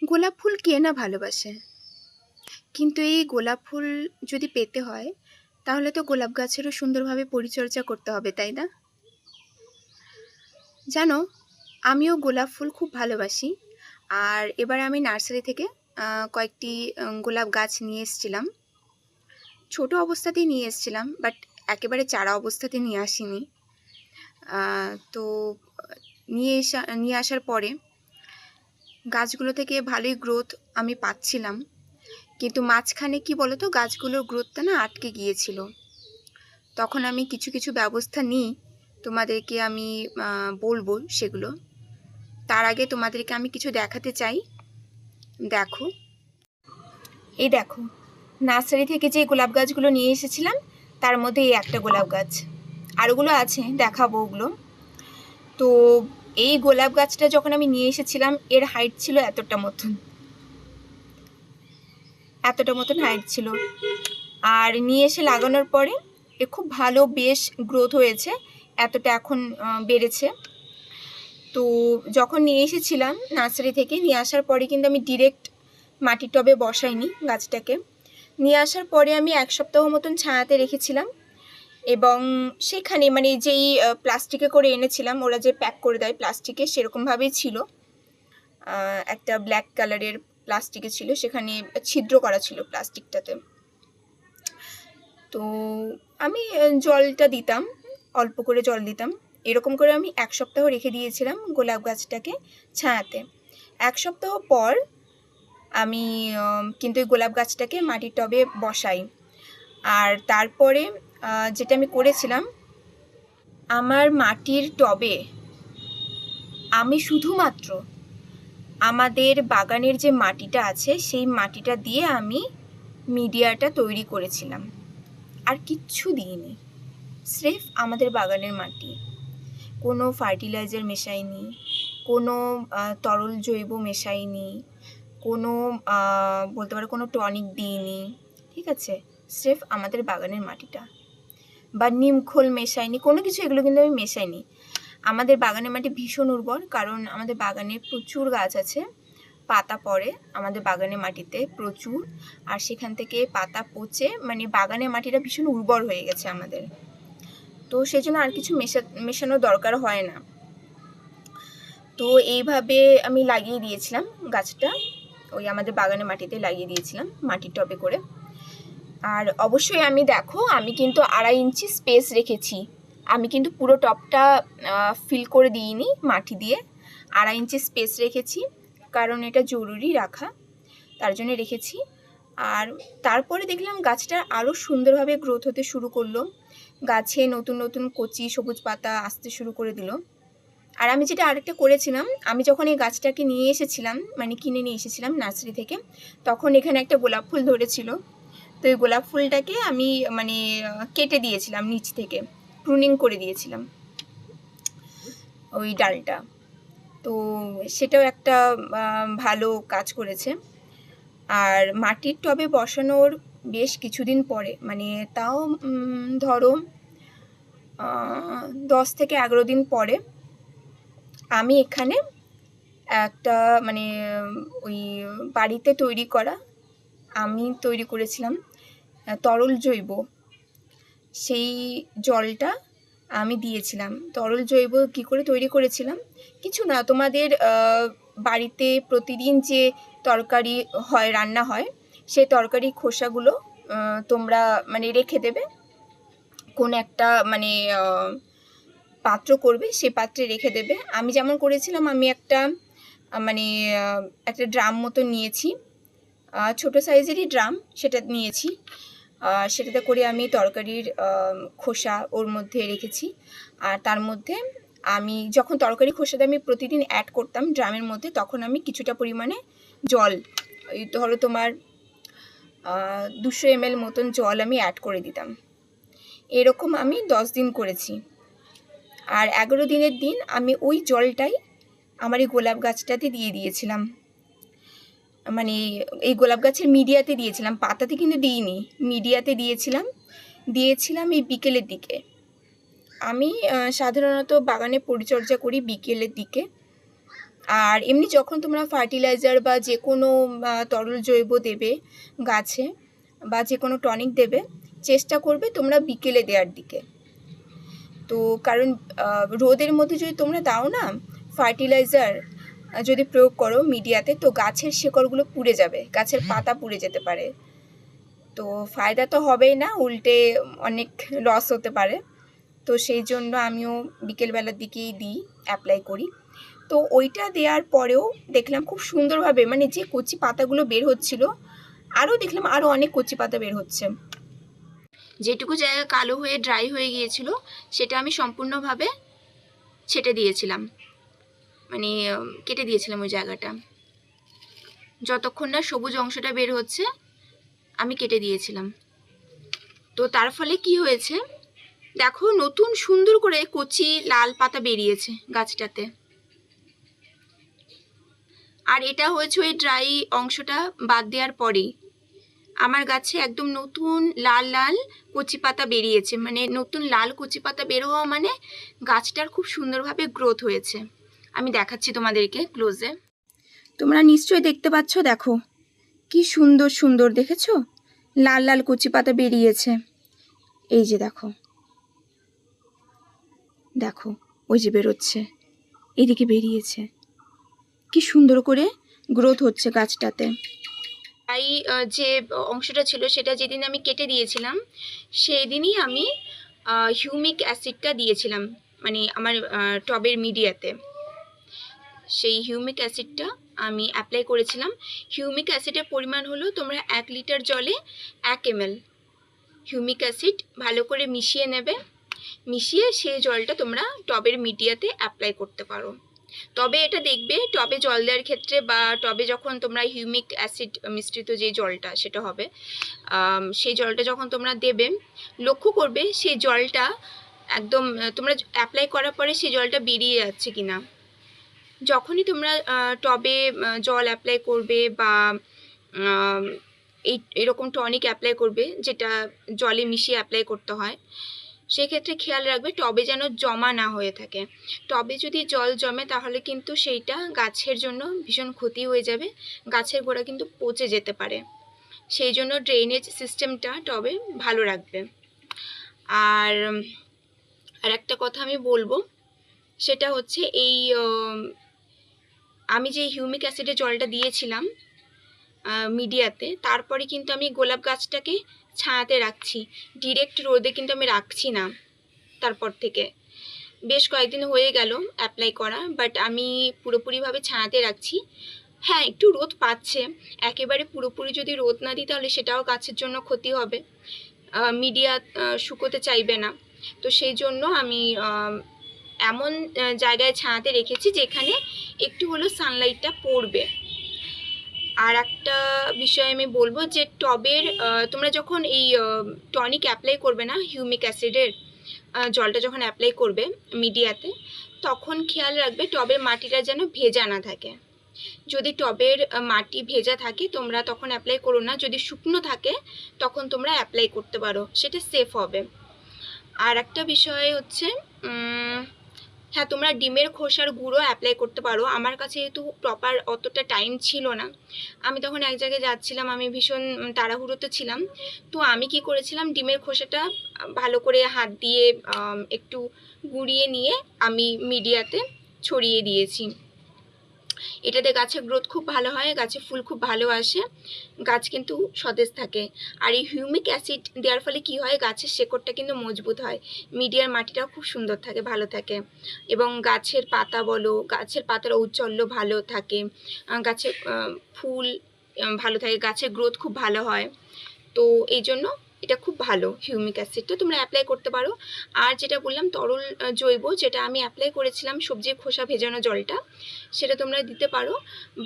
গোলাপ ফুল কে না ভালোবাসে, কিন্তু এই গোলাপ ফুল যদি পেতে হয় তাহলে তো গোলাপ গাছেরও সুন্দরভাবে পরিচর্যা করতে হবে, তাই না? জানো, আমিও গোলাপ ফুল খুব ভালোবাসি। আর এবার আমি নার্সারি থেকে কয়েকটি গোলাপ গাছ নিয়ে এসেছিলাম। ছোট অবস্থাতেই নিয়ে এসেছিলাম, বাট একেবারে চারা অবস্থাতে নিয়ে আসিনি। তো নিয়ে আসার পরে গাছগুলো থেকে ভালোই গ্রোথ আমি পাচ্ছিলাম, কিন্তু মাঝখানে কি বলতো, গাছগুলোর গ্রোথটা না আটকে গিয়েছিল। তখন আমি কিছু কিছু ব্যবস্থা নিই, তোমাদেরকে আমি বলবো সেগুলো। তার আগে তোমাদেরকে আমি কিছু দেখাতে চাই। দেখো, এই দেখো, নার্সারি থেকে যে গোলাপ গাছগুলো নিয়ে এসেছিলাম তার মধ্যে এই একটা গোলাপ গাছ, আরোগুলো আছে, দেখাবো ওগুলো। তো এই গোলাপ গাছটা যখন আমি নিয়ে এসেছিলাম এর হাইট ছিল এতটা মতন হাইট ছিল। আর নিয়ে এসে লাগানোর পরে এ খুব ভালো বেশ গ্রোথ হয়েছে, এতটা এখন বেড়েছে। তো যখন নিয়ে এসেছিলাম নার্সারি থেকে, নিয়ে আসার পরে কিন্তু আমি ডিরেক্ট মাটির টবে বসাইনি গাছটাকে। নিয়ে আসার পরে আমি 1 সপ্তাহ মতন ছায়াতে রেখেছিলাম, এবং সেখানে মানে যেই প্লাস্টিকে করে এনেছিলাম, ওরা যে প্যাক করে দেয় প্লাস্টিকে, সেরকমভাবেই ছিল। একটা ব্ল্যাক কালারের প্লাস্টিকে ছিল, সেখানে ছিদ্র করা ছিল প্লাস্টিকটাতে। তো আমি জলটা দিতাম, অল্প করে জল দিতাম। এরকম করে আমি 1 সপ্তাহ রেখে দিয়েছিলাম গোলাপ গাছটাকে ছায়াতে। 1 সপ্তাহ পর আমি কিন্তু ওই গোলাপ গাছটাকে মাটির টবে বসাই। আর তারপরে যেটা আমি করেছিলাম, আমার মাটির টবে আমি শুধুমাত্র আমাদের বাগানের যে মাটিটা আছে সেই মাটিটা দিয়ে আমি মিডিয়াটা তৈরি করেছিলাম, আর কিচ্ছু দিইনি। স্রেফ আমাদের বাগানের মাটি, কোনো ফার্টিলাইজার মেশাইনি, কোনো তরল জৈব মেশাইনি, কোনো বলতে পারো কোনো টনিক দিইনি, ঠিক আছে? স্রেফ আমাদের বাগানের মাটিটা, বা নিমখোল মেশাইনি, কোনো কিছু এগুলো কিন্তু আমি মেশাইনি। আমাদের বাগানের মাটি ভীষণ উর্বর, কারণ আমাদের বাগানে প্রচুর গাছ আছে, পাতা পড়ে আমাদের বাগানের মাটিতে প্রচুর, আর সেখান থেকে পাতা পচে মানে বাগানের মাটিটা ভীষণ উর্বর হয়ে গেছে আমাদের। তো সেই জন্য আর কিছু মেশানোর দরকার হয় না। তো এইভাবে আমি লাগিয়ে দিয়েছিলাম গাছটা, ওই আমাদের বাগানের মাটিতে লাগিয়ে দিয়েছিলাম মাটির টবে করে। আর অবশ্যই আমি দেখো, আমি কিন্তু 2.5 ইঞ্চি স্পেস রেখেছি। আমি কিন্তু পুরো টবটা ফিল করে দিইনি মাটি দিয়ে, 2.5 ইঞ্চি স্পেস রেখেছি, কারণ এটা জরুরি রাখা, তার জন্য রেখেছি। আর তারপরে দেখলাম গাছটা আরও সুন্দরভাবে গ্রোথ হতে শুরু করলো, গাছে নতুন নতুন কচি সবুজ পাতা আসতে শুরু করে দিল। আর আমি যেটা আরেকটা করেছিলাম, আমি যখন এই গাছটাকে নিয়ে এসেছিলাম, মানে কিনে নিয়ে এসেছিলাম নার্সারি থেকে, তখন এখানে একটা গোলাপ ফুল ধরেছিল। তো এই গোলাপ ফুলটাকে আমি মানে কেটে দিয়েছিলাম, নিচ থেকে প্রুনিং করে দিয়েছিলাম ওই ডালটা। তো সেটাও একটা ভালো কাজ করেছে। আর মাটির টবে বসানোর বেশ কিছুদিন পরে, মানে তাও ধরো 10 থেকে 11 দিন পরে, আমি এখানে একটা মানে ওই বাড়িতে আমি তৈরি করেছিলাম তরল জৈব, সেই জলটা আমি দিয়েছিলাম। তরল জৈব কী করে তৈরি করেছিলাম, কিছু না, তোমাদের বাড়িতে প্রতিদিন যে তরকারি হয়, রান্না হয়, সেই তরকারি খোসাগুলো তোমরা মানে রেখে দেবে, কোন একটা মানে পাত্র করবে, সে পাত্রে রেখে দেবে। আমি যেমন করেছিলাম, আমি একটা মানে একটা ড্রাম মতো নিয়েছি, ছোট সাইজেরই ড্রাম, সেটা নিয়েছি। সেটাতে করে আমি তরকারির খোসা ওর মধ্যে রেখেছি। আর তার মধ্যে আমি যখন তরকারি খোসাটা আমি প্রতিদিন অ্যাড করতাম ড্রামের মধ্যে, তখন আমি কিছুটা পরিমাণে জল, ওই ধরো তোমার 200 ml মতন জল আমি অ্যাড করে দিতাম। এরকম আমি 10 দিন করেছি। আর 11 দিনের দিন আমি ওই জলটাই আমার এই গোলাপ গাছটাতে দিয়ে দিয়েছিলাম, মানে এই গোলাপ গাছের মিডিয়াতে দিয়েছিলাম, পাতাতে কিন্তু দিইনি, মিডিয়াতে দিয়েছিলাম এই বিকেলের দিকে। আমি সাধারণত বাগানে পরিচর্যা করি বিকেলের দিকে। আর এমনি যখন তোমরা ফার্টিলাইজার বা যে কোনো তরল জৈব দেবে গাছে বা যে কোনো টনিক দেবে, চেষ্টা করবে তোমরা বিকেলে দেওয়ার দিকে। তো কারণ রোদের মধ্যে যদি তোমরা দাও না ফার্টিলাইজার যদি প্রয়োগ করো মিডিয়াতে, তো গাছের শিকড়গুলো পুড়ে যাবে, গাছের পাতা পুড়ে যেতে পারে। তো ফায়দা তো হবেই না, উল্টে অনেক লস হতে পারে। তো সেই জন্য আমিও বিকেলবেলার দিকেই দিই, অ্যাপ্লাই করি। তো ওইটা দেওয়ার পরেও দেখলাম খুব সুন্দরভাবে, মানে যে কচি পাতাগুলো বের হচ্ছিল, আরও দেখলাম আরও অনেক কচি পাতা বের হচ্ছে। যেটুকু জায়গা কালো হয়ে ড্রাই হয়ে গিয়েছিল সেটা আমি সম্পূর্ণভাবে ছেটে দিয়েছিলাম, মানে কেটে দিয়েছিলাম ওই জায়গাটা। যতক্ষণ না সবুজ অংশটা বের হচ্ছে আমি কেটে দিয়েছিলাম। তো তার ফলে কি হয়েছে দেখো, নতুন সুন্দর করে কচি লাল পাতা বেরিয়েছে গাছটাতে। আর এটা হয়েছে ওই ড্রাই অংশটা বাদ দেওয়ার পরেই আমার গাছে একদম নতুন লাল লাল কচি পাতা বেরিয়েছে। মানে নতুন লাল কচি পাতা বের হওয়া মানে গাছটার খুব সুন্দরভাবে গ্রোথ হয়েছে। আমি দেখাচ্ছি তোমাদেরকে ক্লোজে, তোমরা নিশ্চয়ই দেখতে পাচ্ছ। দেখো কি সুন্দর সুন্দর, দেখেছো লাল লাল কচি পাতা বেরিয়েছে। এই যে দেখো, দেখো ওই যে বেরোচ্ছে, এদিকে বেরিয়েছে, কি সুন্দর করে গ্রোথ হচ্ছে গাছটাতে। তাই যে অংশটা ছিল সেটা যেদিন আমি কেটে দিয়েছিলাম সেই দিনই আমি হিউমিক অ্যাসিডটা দিয়েছিলাম, মানে আমার টবের মিডিয়াতে। সেই হিউমিক অ্যাসিডটা আমি অ্যাপ্লাই করেছিলাম। হিউমিক অ্যাসিডের পরিমাণ হলো তোমরা 1 লিটার জলে 1 ml হিউমিক অ্যাসিড ভালো করে মিশিয়ে নেবে। মিশিয়ে সেই জলটা তোমরা টবের মিডিয়াতে অ্যাপ্লাই করতে পারো। তবে এটা দেখবে টবে জল দেওয়ার ক্ষেত্রে বা টবে যখন তোমরা হিউমিক অ্যাসিড মিশ্রিত যে জলটা সেটা হবে, সেই জলটা যখন তোমরা দেবে লক্ষ্য করবে সেই জলটা একদম তোমরা অ্যাপ্লাই করার পরে সেই জলটা বেরিয়ে যাচ্ছে কিনা। যখনই তোমরা টবে জল অ্যাপ্লাই করবে বা এরকম টনিক অ্যাপ্লাই করবে যেটা জলে মিশিয়ে অ্যাপ্লাই করতে হয়, সেক্ষেত্রে খেয়াল রাখবে টবে যেন জমা না হয়ে থাকে। টবে যদি জল জমে তাহলে কিন্তু সেইটা গাছের জন্য ভীষণ ক্ষতি হয়ে যাবে, গাছের গোড়া কিন্তু পচে যেতে পারে। সেই জন্য ড্রেনেজ সিস্টেমটা টবে ভালো রাখবে। আর একটা কথা আমি বলবো, সেটা হচ্ছে এই আমি যে হিউমিক অ্যাসিডের জলটা দিয়েছিলাম মিডিয়াতে, তারপরে কিন্তু আমি গোলাপ গাছটাকে ছায়াতে রাখছি, ডিরেক্ট রোদে কিন্তু আমি রাখছি না। তারপর থেকে বেশ কয়েকদিন হয়ে গেল অ্যাপ্লাই করা, বাট আমি পুরোপুরিভাবে ছায়াতে রাখছি। হ্যাঁ, একটু রোদ পাচ্ছে, একেবারে পুরোপুরি যদি রোদ না দিই তাহলে সেটাও গাছের জন্য ক্ষতি হবে, মিডিয়া শুকোতে চাইবে না। তো সেই জন্য আমি এমন জায়গায় ছায়াতে রেখেছি যেখানে একটু হলেও সানলাইটটা পড়বে। আর একটা বিষয় আমি বলবো যে টবের তোমরা যখন এই টনিক অ্যাপ্লাই করবে না, হিউমিক অ্যাসিডের জলটা যখন অ্যাপ্লাই করবে মিডিয়াতে, তখন খেয়াল রাখবে টবের মাটিটা যেন ভেজা না থাকে। যদি টবের মাটি ভেজা থাকে তোমরা তখন অ্যাপ্লাই করো না, যদি শুকনো থাকে তখন তোমরা অ্যাপ্লাই করতে পারো, সেটা সেফ হবে। আর একটা বিষয় হচ্ছে হ্যাঁ, তোমরা ডিমের খোসার গুঁড়ো অ্যাপ্লাই করতে পারো। আমার কাছে যেহেতু প্রপার অতটা টাইম ছিল না, আমি তখন এক জায়গায় যাচ্ছিলাম, আমি ভীষণ তাড়াহুড়োতে ছিলাম। তো আমি কি করেছিলাম, ডিমের খোসাটা ভালো করে হাত দিয়ে একটু গুঁড়িয়ে নিয়ে আমি মিডিয়াতে ছড়িয়ে দিয়েছি। এটাতে গাছের গ্রোথ খুব ভালো হয়, গাছে ফুল খুব ভালো আসে, গাছ কিন্তু সতেজ থাকে। আর এই হিউমিক অ্যাসিড দেওয়ার ফলে কি হয়, গাছের শেকড়টা কিন্তু মজবুত হয়, মিডিয়ার মাটিটাও খুব সুন্দর থাকে, ভালো থাকে, এবং গাছের পাতা বলো, গাছের পাতার ঔজ্জ্বল্য ভালো থাকে, গাছের ফুল ভালো থাকে, গাছের গ্রোথ খুব ভালো হয়। তো এই জন্য এটা খুব ভালো, হিউমিক অ্যাসিডটা তোমরা অ্যাপ্লাই করতে পারো। আর যেটা বললাম তরল জৈব, যেটা আমি অ্যাপ্লাই করেছিলাম সবজির খোসা ভেজানো জলটা, সেটা তোমরা দিতে পারো।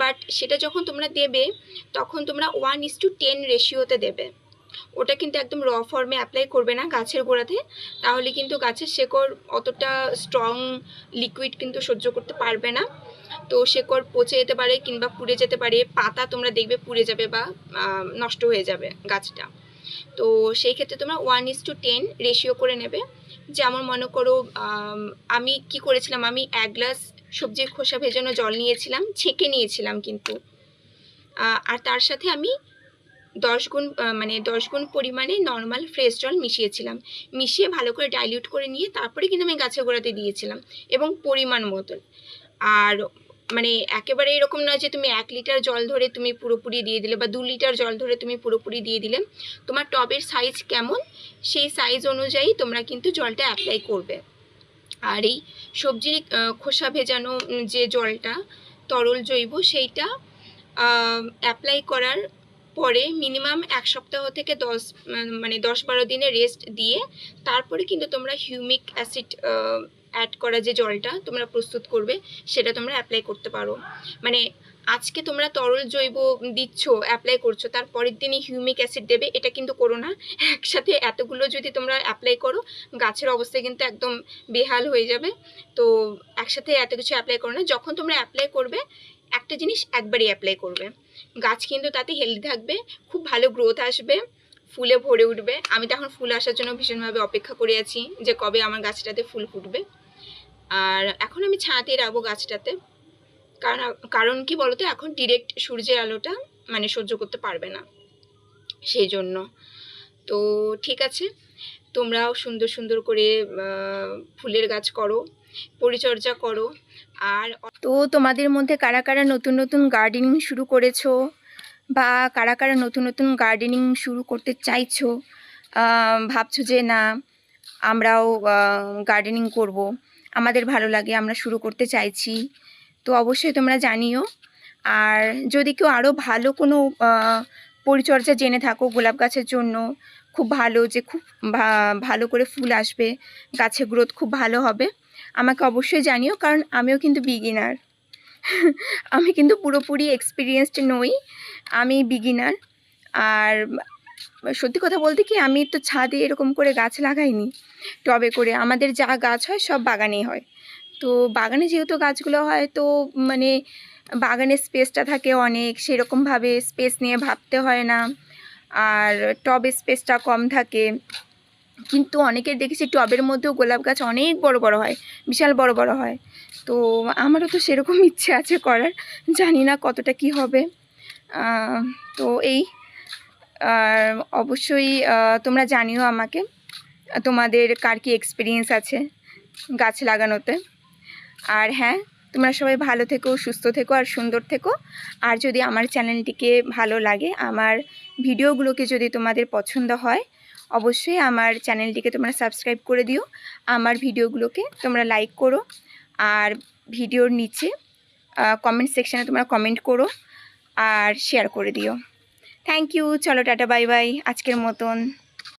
বাট সেটা যখন তোমরা দেবে তখন তোমরা 1:10 রেশিওতে দেবে। ওটা কিন্তু একদম র ফর্মে অ্যাপ্লাই করবে না গাছের গোড়াতে, তাহলে কিন্তু গাছের শেকড় অতটা স্ট্রং লিকুইড কিন্তু সহ্য করতে পারবে না। তো শেকড় পচে যেতে পারে কিংবা পুড়ে যেতে পারে, পাতা তোমরা দেখবে পুড়ে যাবে বা নষ্ট হয়ে যাবে গাছটা। তো সেই ক্ষেত্রে তোমরা 1:10 রেশিও করে নেবে। যেমন মনে করো আমি কি করেছিলাম, আমি 1 গ্লাস সবজির খোসা ভেজানো জল নিয়েছিলাম, ছেঁকে নিয়েছিলাম কিন্তু। আর তার সাথে আমি 10 গুণ পরিমাণে নর্মাল ফ্রেশ জল মিশিয়েছিলাম। মিশিয়ে ভালো করে ডাইলিউট করে নিয়ে তারপরে কিন্তু আমি গাছের গোড়াতে দিয়েছিলাম, এবং পরিমাণ মতন। আর মানে একেবারে এরকম নয় যে তুমি 1 লিটার জল ধরে তুমি পুরোপুরি দিয়ে দিলে, বা 2 লিটার জল ধরে তুমি পুরোপুরি দিয়ে দিলে। তোমার টবের সাইজ কেমন, সেই সাইজ অনুযায়ী তোমরা কিন্তু জলটা অ্যাপ্লাই করবে। আর এই সবজির খোসা ভেজানো যে জলটা, তরল জৈব, সেইটা অ্যাপ্লাই করার পরে মিনিমাম 1 সপ্তাহ থেকে 10-12 দিনে রেস্ট দিয়ে তারপরে কিন্তু তোমরা হিউমিক অ্যাসিড অ্যাড করা যে জলটা তোমরা প্রস্তুত করবে, সেটা তোমরা অ্যাপ্লাই করতে পারো। মানে আজকে তোমরা তরল জৈব দিচ্ছ, অ্যাপ্লাই করছো, তার পরের দিনই হিউমিক অ্যাসিড দেবে, এটা কিন্তু করো না। একসাথে এতগুলো যদি তোমরা অ্যাপ্লাই করো, গাছের অবস্থা কিন্তু একদম বেহাল হয়ে যাবে। তো একসাথে এত কিছু অ্যাপ্লাই করো না। যখন তোমরা অ্যাপ্লাই করবে, একটা জিনিস একবারই অ্যাপ্লাই করবে, গাছ কিন্তু তাতে হেলদি থাকবে, খুব ভালো গ্রোথ আসবে, ফুলে ভরে উঠবে। আমি তো এখন ফুল আসার জন্য ভীষণভাবে অপেক্ষা করে আছি যে কবে আমার গাছটাতে ফুল ফুটবে। আর এখন আমি ছায়াতেই রাখবো গাছটাতে, কারণ কি বলতো, এখন ডিরেক্ট সূর্যের আলোটা মানে সহ্য করতে পারবে না, সেই জন্য। তো ঠিক আছে, তোমরাও সুন্দর সুন্দর করে ফুলের গাছ করো, পরিচর্যা করো। আর তো তোমাদের মধ্যে কারা কারা নতুন নতুন গার্ডেনিং শুরু করেছো, বা কারা কারা নতুন নতুন গার্ডেনিং শুরু করতে চাইছো, ভাবছো যে না আমরাও গার্ডেনিং করব, আমাদের ভালো লাগে, আমরা শুরু করতে চাইছি, তো অবশ্যই তোমরা জানিও। আর যদি কেউ আরও ভালো কোনো পরিচর্যা জেনে থাকো গোলাপ গাছের জন্য, খুব ভালো, যে খুব ভালো করে ফুল আসবে, গাছের গ্রোথ খুব ভালো হবে, আমাকে অবশ্যই জানিও, কারণ আমিও কিন্তু বিগিনার। আমি কিন্তু পুরোপুরি এক্সপিরিয়েন্সড নই, আমি বিগিনার। আর সত্যি কথা বলতে কি, আমি তো ছাদে এরকম করে গাছ লাগাইনি, টবে করে। আমাদের যা গাছ হয় সব বাগানেই হয়। তো বাগানে যেহেতু গাছগুলো হয়, তো মানে বাগানের স্পেসটা থাকে অনেক, সেরকমভাবে স্পেস নিয়ে ভাবতে হয় না, আর টবের স্পেসটা কম থাকে। কিন্তু অনেকের দেখেছি টবের মধ্যেও গোলাপ গাছ অনেক বড় বড় হয়, বিশাল বড় বড় হয়। তো আমারও তো সেরকম ইচ্ছে আছে করার, জানি না কতটা কি হবে। তো এই অবশ্যই তোমরা জানিও আমাকে, তোমাদের কার কি এক্সপিরিয়েন্স আছে গাছ লাগানোতে। আর হ্যাঁ, তোমরা সবাই ভালো থেকো, সুস্থ থেকো, আর সুন্দর থেকো। আর যদি আমার চ্যানেলটিকে ভালো লাগে, আমার ভিডিওগুলোকে যদি তোমাদের পছন্দ হয়, অবশ্যই আমার চ্যানেলটিকে তোমরা সাবস্ক্রাইব করে দিও, আমার ভিডিওগুলোকে তোমরা লাইক করো, আর ভিডিওর নিচে কমেন্ট সেকশানে তোমরা কমেন্ট করো, আর শেয়ার করে দিও। Thank you. চলো টাটা, বাই বাই আজকের মতন।